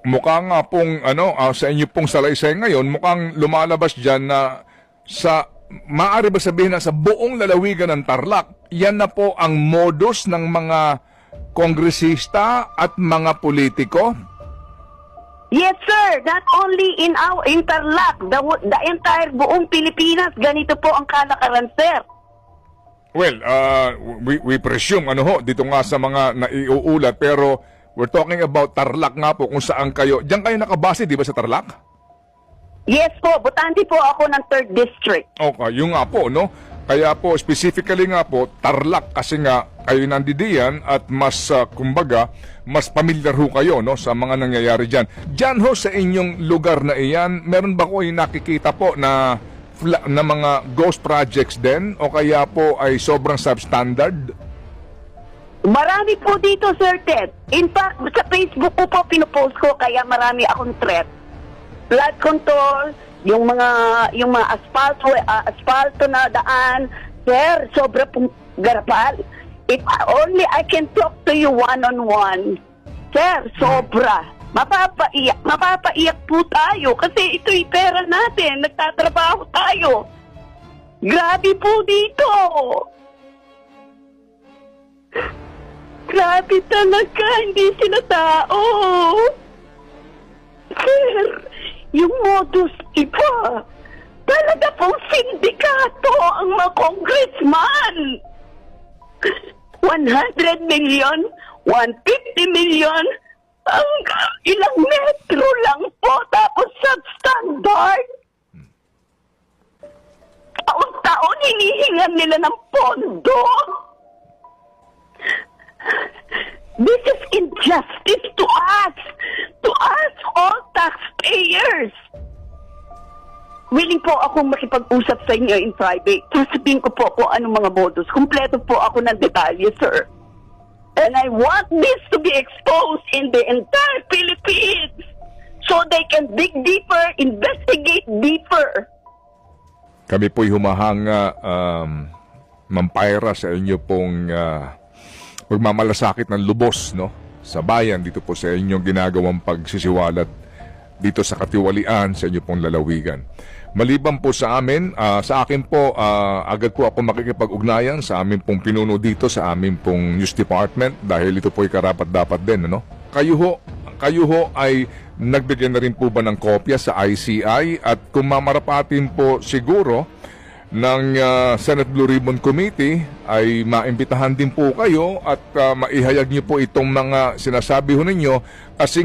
mukha nga pong sa inyo pong salaysay ngayon, mukhang lumalabas diyan na maaari ba sabihin na sa buong lalawigan ng Tarlac, yan na po ang modus ng mga kongresista at mga politiko? Yes, sir. Not only in Tarlac, the entire buong Pilipinas, ganito po ang kalakaran, sir. Well, we presume, dito nga sa mga naiuulat, pero we're talking about Tarlac nga po, kung saan kayo. Diyan kayo nakabase, di ba, sa Tarlac? Yes po, butante po ako ng 3rd District. Okay, yung nga po, no? Kaya po, specifically nga po, Tarlac, kasi nga, kayo nandidiyan at mas, kumbaga, mas pamilyar ho kayo, no, sa mga nangyayari dyan. Dyan ho, sa inyong lugar na iyan, meron ba ko yung nakikita po na mga ghost projects din, o kaya po ay sobrang substandard? Marami po dito, Sir Ted. In fact, sa Facebook ko po pinupost ko, kaya marami akong threat. Flood control, yung mga asfalto na daan, sir, sobra pong garapal. If only I can talk to you one-on-one, sir, sobra. Mapapaiyak po tayo kasi ito'y pera natin, nagtatrabaho tayo. Grabe po dito. Grabe talaga, hindi sila tao. Sir, yung modus iba. Talaga pong sindikato ang mga congressman. 100 million, 150 million, ang ilang metro lang po, tapos substandard. Taon-taon hinihingan nila ng pondo. This is injustice to us all taxpayers. Willing po akong makipag-usap sa inyo in private. Sasabihin ko po kung anong mga modus. Kumpleto po ako ng detalye, sir. And I want this to be exposed in the entire Philippines so they can dig deeper, investigate deeper. Kami po'y humahanga, Mampayra, sa inyo pong pagmamalasakit ng lubos, no, sa bayan, dito po sa inyong ginagawang pagsisiwalat dito sa katiwalian sa inyo pong lalawigan. Maliban po sa amin, sa akin po, agad po ako makikipag-ugnayan sa amin pong pinuno dito sa amin pong News Department dahil ito po'y karapat-dapat din, ano? Kayo ho ay nagbigyan na rin po ba ng kopya sa ICI at kung mamarapatin po siguro ng Senate Blue Ribbon Committee ay maimbitahan din po kayo at maihayag niyo po itong mga sinasabi ho ninyo kasi